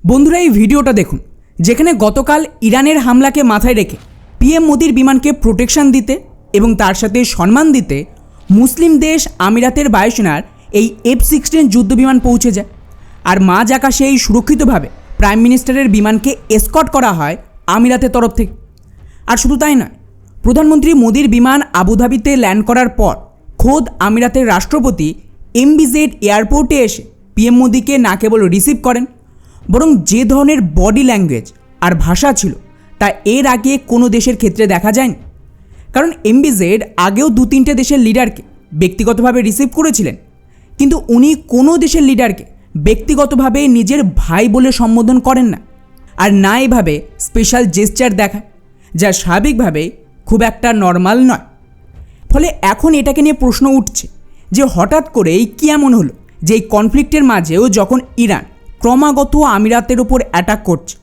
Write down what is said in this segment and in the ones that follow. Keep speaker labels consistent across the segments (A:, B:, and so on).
A: বন্ধুরা এই ভিডিওটা দেখুন, যেখানে গতকাল ইরানের হামলাকে মাথায় রেখে পিএম মোদির বিমানকে প্রোটেকশন দিতে এবং তার সাথে সম্মান দিতে মুসলিম দেশ আমিরাতের বায়ুসেনার এই F-16 যুদ্ধবিমান পৌঁছে যায়। আর মাঝ আকাশে এই সুরক্ষিতভাবে প্রাইম মিনিস্টারের বিমানকে এসকর্ট করা হয় আমিরাতের তরফ থেকে। আর শুধু তাই নয়, প্রধানমন্ত্রী মোদির বিমান আবুধাবিতে ল্যান্ড করার পর খোদ আমিরাতের রাষ্ট্রপতি MBZ এয়ারপোর্টে এসে পিএম মোদিকে না কেবল রিসিভ করেন, বরং যে ধরনের বডি ল্যাঙ্গুয়েজ আর ভাষা ছিল তা এর আগে কোনো দেশের ক্ষেত্রে দেখা যায়নি। কারণ MBZ আগেও 2-3টে দেশের লিডারকে ব্যক্তিগতভাবে রিসিভ করেছিলেন, কিন্তু উনি কোনো দেশের লিডারকে ব্যক্তিগতভাবে নিজের ভাই বলে সম্বোধন করেন না, আর না এভাবে স্পেশাল জেস্চার দেখায়, যা স্বাভাবিকভাবে খুব একটা নর্মাল নয়। ফলে এখন এটাকে নিয়ে প্রশ্ন উঠছে যে হঠাৎ করেই কী এমন হলো যে এই কনফ্লিক্টের মাঝেও যখন ইরান ক্রমাগত আমিরাতের ওপর অ্যাটাক করছে,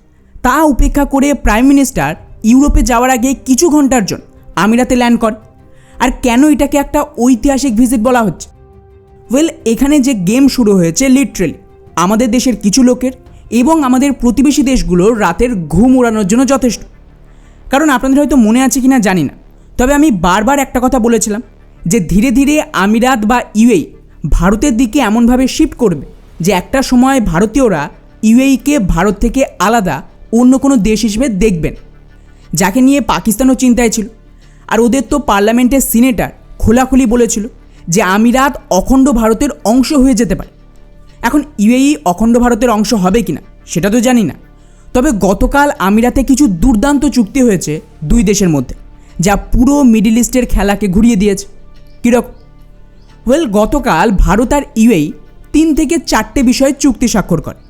A: তা উপেক্ষা করে প্রাইম মিনিস্টার ইউরোপে যাওয়ার আগে কিছু ঘন্টার জন্য আমিরাতে ল্যান্ড করে। আর কেন এটাকে একটা ঐতিহাসিক ভিজিট বলা হচ্ছে? এখানে যে গেম শুরু হয়েছে লিটারেলি আমাদের দেশের কিছু লোকের এবং আমাদের প্রতিবেশী দেশগুলোর রাতের ঘুম উড়ানোর জন্য যথেষ্ট। কারণ আপনাদের হয়তো মনে আছে কি না জানি না, তবে আমি বারবার একটা কথা বলেছিলাম যে ধীরে ধীরে আমিরাত বা UAE ভারতের দিকে এমনভাবে শিফট করবে যে একটা সময় ভারতীয়রা UAEকে ভারত থেকে আলাদা অন্য কোনো দেশ হিসেবে দেখবেন, যাকে নিয়ে পাকিস্তানও চিন্তায় ছিল। আর ওদের তো পার্লামেন্টের সিনেটর খোলাখুলি বলেছিল যে আমিরাত অখণ্ড ভারতের অংশ হয়ে যেতে পারে। এখন UAE অখণ্ড ভারতের অংশ হবে কিনা সেটা তো জানি না, তবে গতকাল আমিরাতে কিছু দুর্দান্ত চুক্তি হয়েছে দুই দেশের মধ্যে, যা পুরো মিডল ইস্টের খেলাকে ঘুরিয়ে দিয়েছে। কীরকম? গতকাল ভারত আর UAE 3 থেকে 4টে বিষয়ে চুক্তি স্বাক্ষর করে,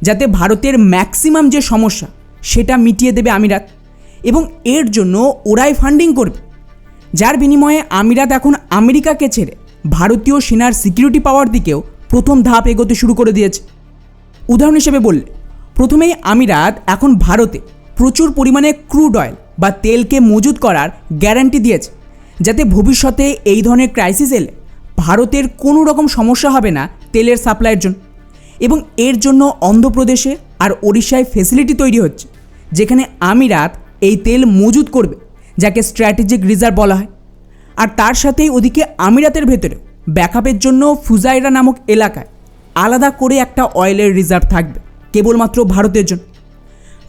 A: যাতে ভারতের ম্যাক্সিমাম যে সমস্যা সেটা মিটিয়ে দেবে আমিরাত, এবং এর জন্য ওরাই ফান্ডিং করবে, যার বিনিময়ে আমিরাত এখন আমেরিকাকে ছেড়ে ভারতীয় সেনার সিকিউরিটি পাওয়ার দিকেও প্রথম ধাপ এগোতে শুরু করে দিয়েছে। উদাহরণ হিসেবে বললে, প্রথমেই আমিরাত এখন ভারতে প্রচুর পরিমাণে ক্রুড অয়েল বা তেলকে মজুত করার গ্যারান্টি দিয়েছে, যাতে ভবিষ্যতে এই ধরনের ক্রাইসিস এলে ভারতের কোনো রকম সমস্যা হবে না তেলের সাপ্লাইয়ের জন্য। এবং এর জন্য অন্ধ্রপ্রদেশে আর ওড়িশায় ফেসিলিটি তৈরি হচ্ছে, যেখানে আমিরাত এই তেল মজুত করবে, যাকে স্ট্র্যাটেজিক রিজার্ভ বলা হয়। আর তার সাথেই ওদিকে আমিরাতের ভেতরে ব্যাকআপের জন্য ফুজাইরা নামক এলাকায় আলাদা করে একটা অয়েলের রিজার্ভ থাকবে কেবলমাত্র ভারতের জন্য।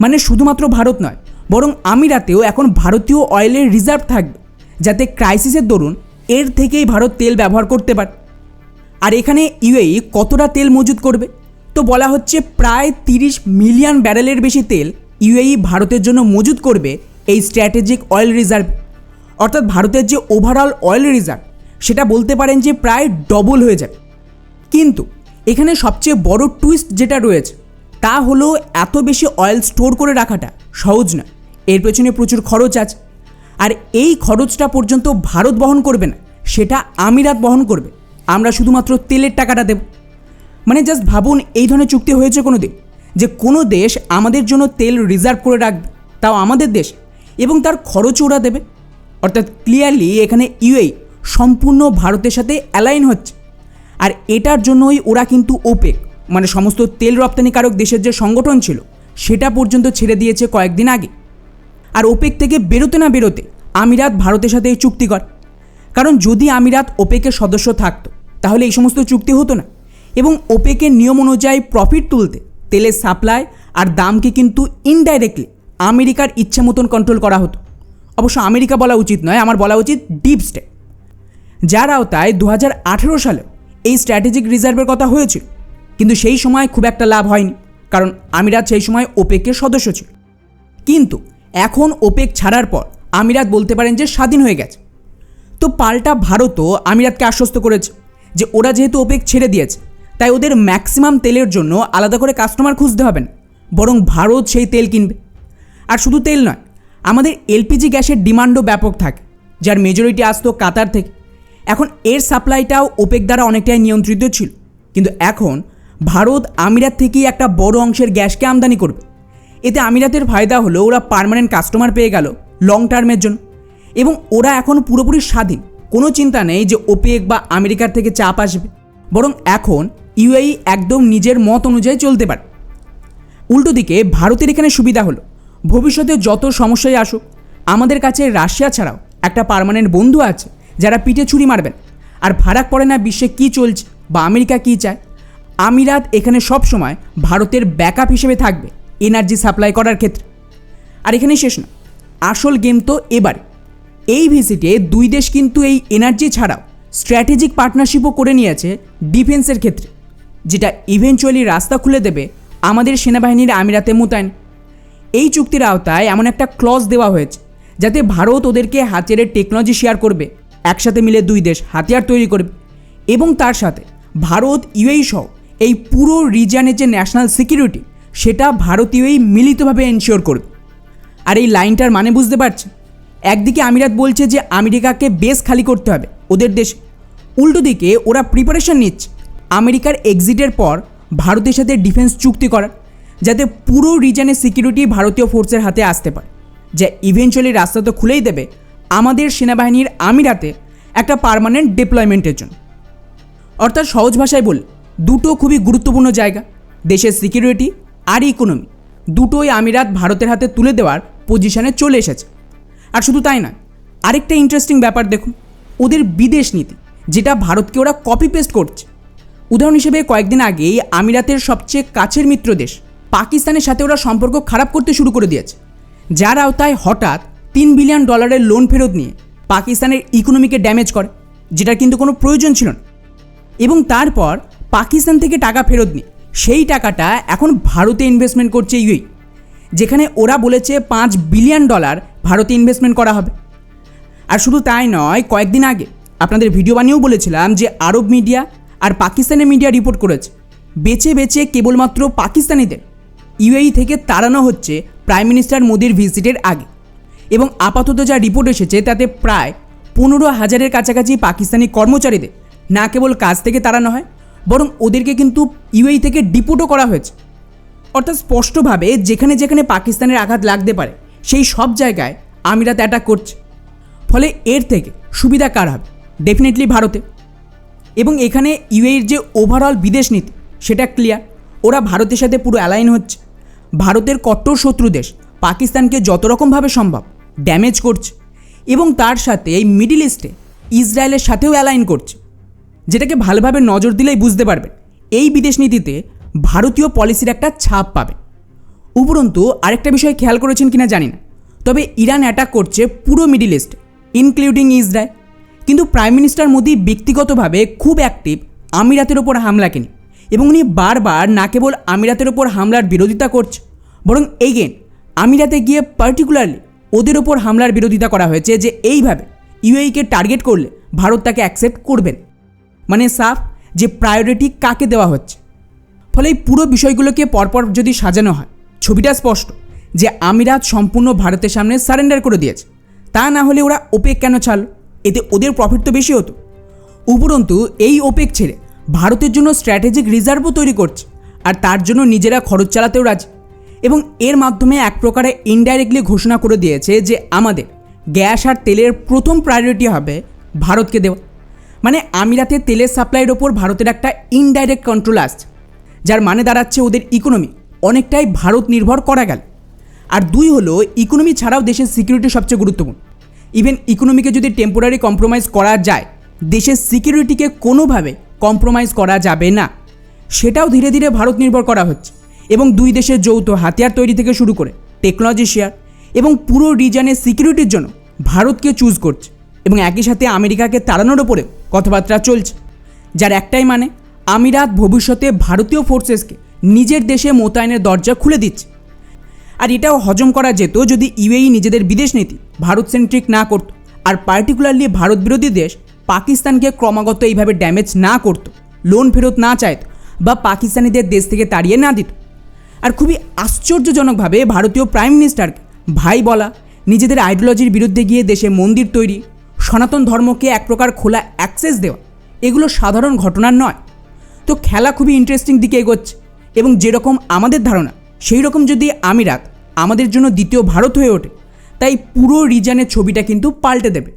A: মানে শুধুমাত্র ভারত নয়, বরং আমিরাতেও এখন ভারতীয় অয়েলের রিজার্ভ থাকবে, যাতে ক্রাইসিসের দরুন এর থেকেই ভারত তেল ব্যবহার করতে পারে। আর এখানে UAE কতটা তেল মজুত করবে? তো বলা হচ্ছে প্রায় 30 মিলিয়ন ব্যারেলের বেশি তেল UAE ভারতের জন্য মজুত করবে এই স্ট্র্যাটেজিক অয়েল রিজার্ভ। অর্থাৎ ভারতের যে ওভারঅল অয়েল রিজার্ভ সেটা বলতে পারেন যে প্রায় ডবল হয়ে যাবে। কিন্তু এখানে সবচেয়ে বড় টুইস্ট যেটা রয়েছে তা হলো এত বেশি অয়েল স্টোর করে রাখাটা সহজ না, এর পেছনে প্রচুর খরচ আছে। আর এই খরচটা পর্যন্ত ভারত বহন করবে না, সেটা আমিরাত বহন করবে, আমরা শুধুমাত্র তেলের টাকাটা দেব। মানে জাস্ট ভাবুন, এই ধরনের চুক্তি হয়েছে কোনো দিন যে কোনো দেশ আমাদের জন্য তেল রিজার্ভ করে রাখবে, তাও আমাদের দেশ, এবং তার খরচ ওরা দেবে। অর্থাৎ ক্লিয়ারলি এখানে UAE সম্পূর্ণ ভারতের সাথে অ্যালাইন হচ্ছে। আর এটার জন্যই ওরা কিন্তু ওপেক মানে সমস্ত তেল রপ্তানিকারক দেশের যে সংগঠন ছিল সেটা পর্যন্ত ছেড়ে দিয়েছে কয়েকদিন আগে। আর ওপেক থেকে বেরোতে না বেরোতে আমিরাত ভারতের সাথে এই চুক্তি করে। কারণ যদি আমিরাত ওপেকের সদস্য থাকতো তাহলে এই সমস্ত চুক্তি হতো না, এবং ওপেকের নিয়ম অনুযায়ী প্রফিট তুলতে তেলের সাপ্লাই আর দামকে কিন্তু ইনডাইরেক্টলি আমেরিকার ইচ্ছা মতন কন্ট্রোল করা হতো। অবশ্য আমেরিকা বলা উচিত নয়, আমার বলা উচিত ডিপ স্টেট, যার আওতায় 2018 সালে এই স্ট্র্যাটেজিক রিজার্ভের কথা হয়েছিল। কিন্তু সেই সময় খুব একটা লাভ হয়নি, কারণ আমিরাত সেই সময় ওপেকের সদস্য ছিল। কিন্তু এখন ওপেক ছাড়ার পর আমিরাত বলতে পারেন যে স্বাধীন হয়ে গেছে। তো পাল্টা ভারতও আমিরাতকে আশ্বস্ত করেছে যে ওরা যেহেতু ওপেক ছেড়ে দিয়েছে, তাই ওদের ম্যাক্সিমাম তেলের জন্য আলাদা করে কাস্টমার খুঁজতে হবে না, বরং ভারত সেই তেল কিনবে। আর শুধু তেল নয়, আমাদের LPG গ্যাসের ডিমান্ডও ব্যাপক থাকে, যার মেজরিটি আসতো কাতার থেকে। এখন এর সাপ্লাইটাও ওপেক দ্বারা অনেকটাই নিয়ন্ত্রিত ছিল, কিন্তু এখন ভারত আমিরাত থেকেই একটা বড় অংশের গ্যাসকে আমদানি করবে। এতে আমিরাতের ফায়দা হলো ওরা পার্মানেন্ট কাস্টমার পেয়ে গেল লং টার্মের জন্য, এবং ওরা এখন পুরোপুরি স্বাধীন। কোনো চিন্তা নেই যে ওপেক বা আমেরিকার থেকে চাপ আসবে, বরং এখন UAE একদম নিজের মত অনুযায়ী চলতে পারে। উল্টো দিকে ভারতের এখানে সুবিধা হলো ভবিষ্যতে যত সমস্যায় আসুক আমাদের কাছে রাশিয়া ছাড়াও একটা পার্মানেন্ট বন্ধু আছে যারা পিঠে ছুরি মারবেন। আর ফারাক পড়ে না বিশ্বে কী চলছে বা আমেরিকা কী চায়, আমিরাত এখানে সব সময় ভারতের ব্যাকআপ হিসেবে থাকবে এনার্জি সাপ্লাই করার ক্ষেত্রে। আর এখানেই শেষ না, আসল গেম তো এবারে। এই ভিজিটে দুই দেশ কিন্তু এই এনার্জি ছাড়াও স্ট্র্যাটেজিক পার্টনারশিপও করে নিয়েছে ডিফেন্সের ক্ষেত্রে, যেটা ইভেনচুয়ালি রাস্তা খুলে দেবে আমাদের সেনাবাহিনীর আমিরাতে মোতায়েন। এই চুক্তির আওতায় এমন একটা ক্লজ দেওয়া হয়েছে যাতে ভারত ওদেরকে হাতিয়ারের টেকনোলজি শেয়ার করবে, একসাথে মিলে দুই দেশ হাতিয়ার তৈরি করবে, এবং তার সাথে ভারত ইউএই সহ এই পুরো রিজিয়নের যে ন্যাশনাল সিকিউরিটি সেটা ভারতীয়ই মিলিতভাবে এনশিওর করবে। আর এই লাইনটার মানে বুঝতে পারছে, একদিকে আমিরাত বলছে যে আমেরিকাকে বেস খালি করতে হবে ওদের দেশে, উল্টো দিকে ওরা প্রিপারেশন নিচ্ছে আমেরিকার এক্সিটের পর ভারতের সাথে ডিফেন্স চুক্তি করার, যাতে পুরো রিজনের সিকিউরিটি ভারতীয় ফোর্সের হাতে আসতে পারে, যা ইভেনচুয়ালি রাস্তা তো খুলেই দেবে আমাদের সেনাবাহিনীর আমিরাতে একটা পার্মানেন্ট ডিপ্লয়মেন্টের জন্য। অর্থাৎ সহজ ভাষায় বললে দুটো খুবই গুরুত্বপূর্ণ জায়গা, দেশের সিকিউরিটি আর ইকোনমি দুটোই আমিরাত ভারতের হাতে তুলে দেওয়ার পজিশনে চলে এসেছে। আর শুধু তাই না, আরেকটা ইন্টারেস্টিং ব্যাপার দেখুন, ওদের বিদেশ নীতি, যেটা ভারতকে ওরা কপি পেস্ট করছে। উদাহরণ হিসেবে কয়েকদিন আগেই আমিরাতের সবচেয়ে কাছের মিত্র দেশ পাকিস্তানের সাথে ওরা সম্পর্ক খারাপ করতে শুরু করে দিয়েছে, যার আওতায় হঠাৎ $3 বিলিয়ন লোন ফেরত নিয়ে পাকিস্তানের ইকোনমিকে ড্যামেজ করে, যেটা কিন্তু কোনো প্রয়োজন ছিল না। এবং তারপর পাকিস্তান থেকে টাকা ফেরত নিয়ে সেই টাকাটা এখন ভারতে ইনভেস্টমেন্ট করছে ইউএই, যেখানে ওরা বলেছে $5 বিলিয়ন ভারতে ইনভেস্টমেন্ট করা হবে। আর শুধু তাই নয়, কয়েকদিন আগে আপনাদের ভিডিও বানিয়েও বলেছিলাম যে আরব মিডিয়া আর পাকিস্তানের মিডিয়া রিপোর্ট করেছে বেছে বেছে কেবলমাত্র পাকিস্তানিদের ইউএই থেকে তাড়ানো হচ্ছে প্রাইম মিনিস্টার মোদির ভিজিটের আগে। এবং আপাতত যা রিপোর্ট এসেছে তাতে প্রায় 15,000-এর কাছাকাছি পাকিস্তানি কর্মচারীদের না কেবল কাজ থেকে তাড়ানো হয়, বরং ওদেরকে কিন্তু ইউএই থেকে ডিপোর্টও করা হয়েছে। অর্থাৎ স্পষ্টভাবে যেখানে যেখানে পাকিস্তানের আঘাত লাগতে পারে সেই সব জায়গায় আমিরাত অ্যাটাক করছে। ফলে এর থেকে সুবিধা কার হবে? ডেফিনেটলি ভারতে। এবং এখানে ইউএইর যে ওভারঅল বিদেশ নীতি সেটা ক্লিয়ার, ওরা ভারতের সাথে পুরো অ্যালাইন হচ্ছে, ভারতের কট্টর শত্রু দেশ পাকিস্তানকে যত রকমভাবে সম্ভব ড্যামেজ করছে, এবং তার সাথে এই মিডিল ইস্টে ইসরায়েলের সাথেও অ্যালাইন করছে, যেটাকে ভালোভাবে নজর দিলেই বুঝতে পারবেন এই বিদেশ নীতিতে ভারতীয় পলিসির একটা ছাপ পাবে। উপরন্তু আরেকটা বিষয় খেয়াল করেছেন কিনা জানি না, তবে ইরান অ্যাটাক করছে পুরো মিডিল ইস্ট ইনক্লুডিং ইসরায়েল, কিন্তু প্রাইম মিনিস্টার মোদি ব্যক্তিগতভাবে খুব অ্যাক্টিভ আমিরাতের ওপর হামলাকে নিয়ে, এবং উনি বারবার না কেবল আমিরাতের ওপর হামলার বিরোধিতা করছে, বরং এগেন আমিরাতে গিয়ে পার্টিকুলারলি ওদের ওপর হামলার বিরোধিতা করা হয়েছে যে এইভাবে ইউএইকে টার্গেট করলে ভারত তাকে অ্যাকসেপ্ট করবেন। মানে সাফ যে প্রায়োরিটি কাকে দেওয়া হচ্ছে। ফলে এই পুরো বিষয়গুলোকে পরপর যদি সাজানো হয় ছবিটা স্পষ্ট যে আমিরাত সম্পূর্ণ ভারতের সামনে সারেন্ডার করে দিয়েছে। তা না হলে ওরা ওপেক কেন ছাড়ল? এতে ওদের প্রফিট তো বেশি হতো। উপরন্তু এই ওপেক ছেড়ে ভারতের জন্য স্ট্র্যাটেজিক রিজার্ভও তৈরি করছে, আর তার জন্য নিজেরা খরচ চালাতেও রাজি, এবং এর মাধ্যমে এক প্রকারে ইনডাইরেক্টলি ঘোষণা করে দিয়েছে যে আমাদের গ্যাস আর তেলের প্রথম প্রায়োরিটি হবে ভারতকে দেওয়া। মানে আমিরাতে তেলের সাপ্লাইয়ের ওপর ভারতের একটা ইনডাইরেক্ট কন্ট্রোল আসছে, যার মানে দাঁড়াচ্ছে ওদের ইকোনমি অনেকটাই ভারত নির্ভর করা গেল। আর দুই হলো, ইকোনমি ছাড়াও দেশের সিকিউরিটি সবচেয়ে গুরুত্বপূর্ণ। ইভেন ইকোনমিকে যদি টেম্পোরারি কম্প্রোমাইজ করা যায়, দেশের সিকিউরিটিকে কোনোভাবে কম্প্রোমাইজ করা যাবে না, সেটাও ধীরে ধীরে ভারত নির্ভর করা হচ্ছে। এবং দুই দেশের যৌথ হাতিয়ার তৈরি থেকে শুরু করে টেকনোলজি শেয়ার এবং পুরো রিজনের সিকিউরিটির জন্য ভারতকে চুজ করছে, এবং একই সাথে আমেরিকাকে তাড়ানোর ওপরেও কথাবার্তা চলছে, যার একটাই মানে আমিরাত ভবিষ্যতে ভারতীয় ফোর্সেসকে নিজের দেশে মোতায়েনের দরজা খুলে দিচ্ছে। আর এটাও হজম করা যেত যদি ইউএই নিজেদের বিদেশ নীতি ভারত সেন্ট্রিক না করত, আর পার্টিকুলারলি ভারত বিরোধী দেশ পাকিস্তানকে ক্রমাগত এইভাবে ড্যামেজ না করত, লোন ফেরত না চাইত, বা পাকিস্তানিদের দেশ থেকে তাড়িয়ে না দিত। আর খুবই আশ্চর্যজনকভাবে ভারতীয় প্রাইম মিনিস্টারকে ভাই বলা, নিজেদের আইডিওলজির বিরুদ্ধে গিয়ে দেশে মন্দির তৈরি, সনাতন ধর্মকে এক প্রকার খোলা অ্যাক্সেস দেওয়া, এগুলো সাধারণ ঘটনার নয়। তো খেলা খুবই ইন্টারেস্টিং দিকে এগোচ্ছে, এবং যেরকম আমাদের ধারণা সেই রকম যদি আমিরাত আমাদের জন্য দ্বিতীয় ভারত হয়ে ওঠে, তাই পুরো রিজনের ছবিটা কিন্তু পাল্টে দেবে।